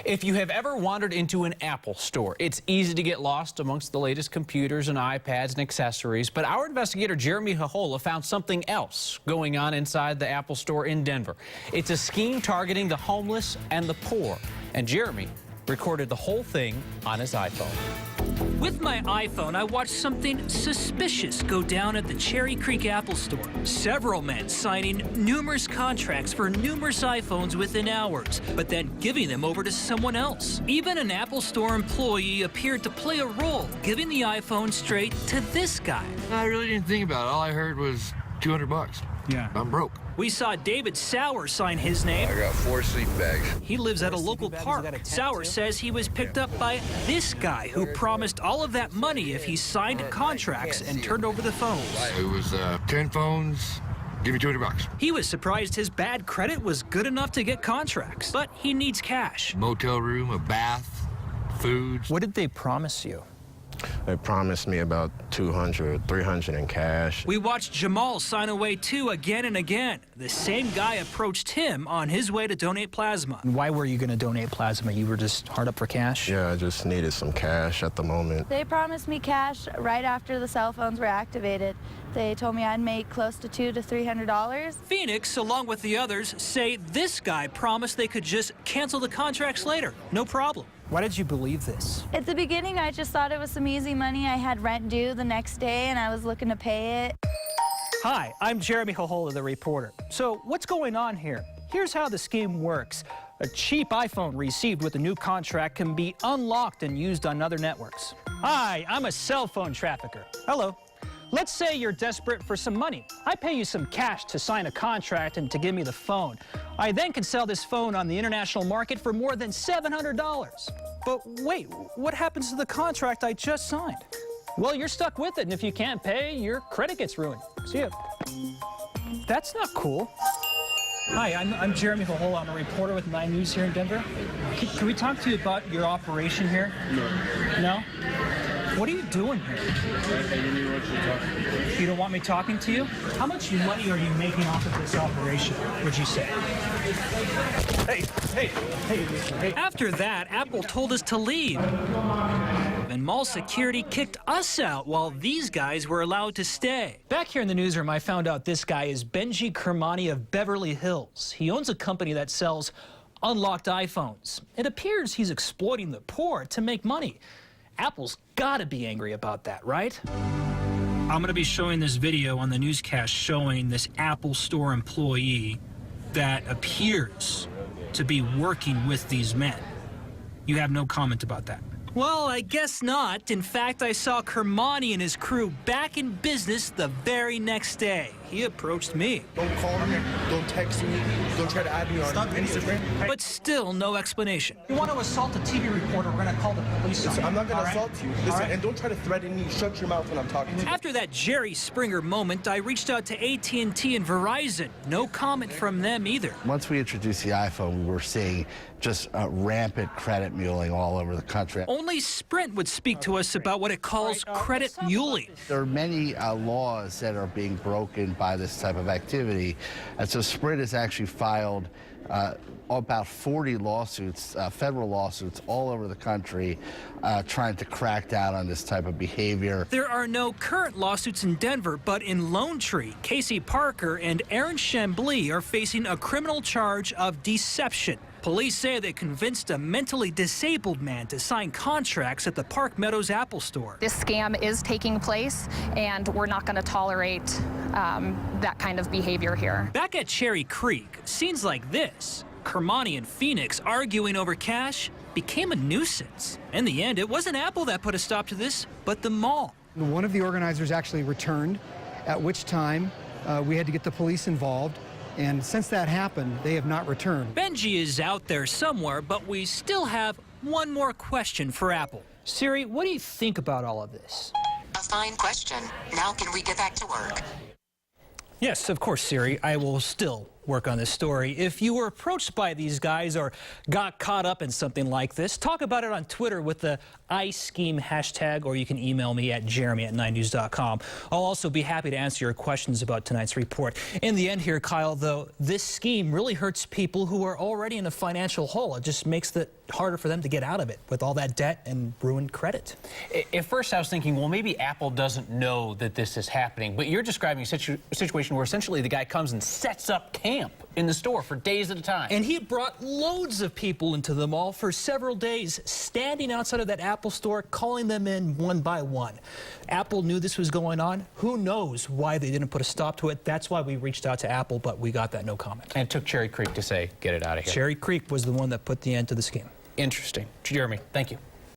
If you have ever wandered into an Apple store, it's easy to get lost amongst the latest computers and iPads and accessories. But our investigator Jeremy Hahola found something else going on inside the Apple store in Denver. It's a scheme targeting the homeless and the poor. And Jeremy recorded the whole thing on his iPhone. With my iPhone, I watched something suspicious go down at the Cherry Creek Apple Store. Several men signing numerous contracts for numerous iPhones within hours, but then giving them over to someone else. Even an Apple Store employee appeared to play a role, giving the iPhone straight to this guy. I really didn't think about it. All I heard was 200 bucks. Yeah. I'm broke. We saw David Sauer sign his name. I got 4 sleeping bags. He lives at a local park. Sauer says he was picked up by this guy who promised all of that money if he signed contracts and turned over the phones. It was 10 phones. Give me 200 bucks. He was surprised his bad credit was good enough to get contracts, but he needs cash. Motel room, a bath, food. What did they promise you? They promised me about $200, $300 in cash. We watched Jamal sign away too again and again. The same guy approached him on his way to donate plasma. Why were you going to donate plasma? You were just hard up for cash? Yeah, I just needed some cash at the moment. They promised me cash right after the cell phones were activated. They told me I'd make close to $200 to $300. Phoenix, along with the others, say this guy promised they could just cancel the contracts later. No problem. Why did you believe this? At the beginning, I just thought it was some easy money. I had rent due the next day, and I was looking to pay it. Hi, I'm Jeremy Hahola, the reporter. So what's going on here? Here's how the scheme works. A cheap iPhone received with a new contract can be unlocked and used on other networks. Hi, I'm a cell phone trafficker. Hello. Let's say you're desperate for some money. I pay you some cash to sign a contract and to give me the phone. I then can sell this phone on the international market for more than $700. But wait, what happens to the contract I just signed? Well, you're stuck with it, and if you can't pay, your credit gets ruined. See ya. That's not cool. Hi, I'm Jeremy Hahola. I'm a reporter with 9 News here in Denver. Can we talk to you about your operation here? No. No? What are you doing here? You don't want me talking to you? How much money are you making off of this operation, would you say? Hey. After that, Apple told us to leave. And mall security kicked us out while these guys were allowed to stay. Back here in the newsroom, I found out this guy is Benji Kermani of Beverly Hills. He owns a company that sells unlocked iPhones. It appears he's exploiting the poor to make money. Apple's gotta be angry about that, right? I'm going to be showing this video on the newscast showing this Apple Store employee that appears to be working with these men. You have no comment about that? Well, I guess not. In fact, I saw Kermani and his crew back in business the very next day. He approached me. Don't call me, don't text me, don't try to add me on Instagram. But still no explanation. You want to assault a TV reporter, we're going to call the police on you. I'm not going to right? assault you. Listen, and don't try to threaten me. Shut your mouth when I'm talking to you. After that Jerry Springer moment, I reached out to AT&T and Verizon. No comment from them either. Once we introduced the iPhone, we were seeing just rampant credit muling all over the country. Only Sprint would speak to us about what it calls credit muling. There are many laws that are being broken by this type of activity, and so Sprint has actually filed about 40 lawsuits, federal lawsuits all over the country, trying to crack down on this type of behavior. There are no current lawsuits in Denver, but in Lone Tree, Casey Parker and Aaron Chambly are facing a criminal charge of deception. Police say they convinced a mentally disabled man to sign contracts at the Park Meadows Apple Store. This scam is taking place, and we're not going to tolerate that kind of behavior here. Back at Cherry Creek, scenes like this, Kermani and Phoenix arguing over cash, became a nuisance. In the end, it wasn't Apple that put a stop to this, but the mall. One of the organizers actually returned, at which time we had to get the police involved. And since that happened, they have not returned. Benji is out there somewhere, but we still have one more question for Apple. Siri, what do you think about all of this? A fine question. Now can we get back to work? Yes, of course, Siri. I will still work on this story. If you were approached by these guys or got caught up in something like this, talk about it on Twitter with the #IScheme hashtag, or you can email me at jeremy@9news.com. I'll also be happy to answer your questions about tonight's report. In the end here, Kyle, though, this scheme really hurts people who are already in a financial hole. It just makes it harder for them to get out of it with all that debt and ruined credit. At first I was thinking, well, maybe Apple doesn't know that this is happening, but you're describing a situation where essentially the guy comes and sets up camp in the store for days at a time. And he brought loads of people into the mall for several days, standing outside of that Apple store, calling them in one by one. Apple knew this was going on. Who knows why they didn't put a stop to it? That's why we reached out to Apple, but we got that no comment. And it took Cherry Creek to say, get it out of here. Cherry Creek was the one that put the end to the scheme. Interesting. Jeremy, thank you.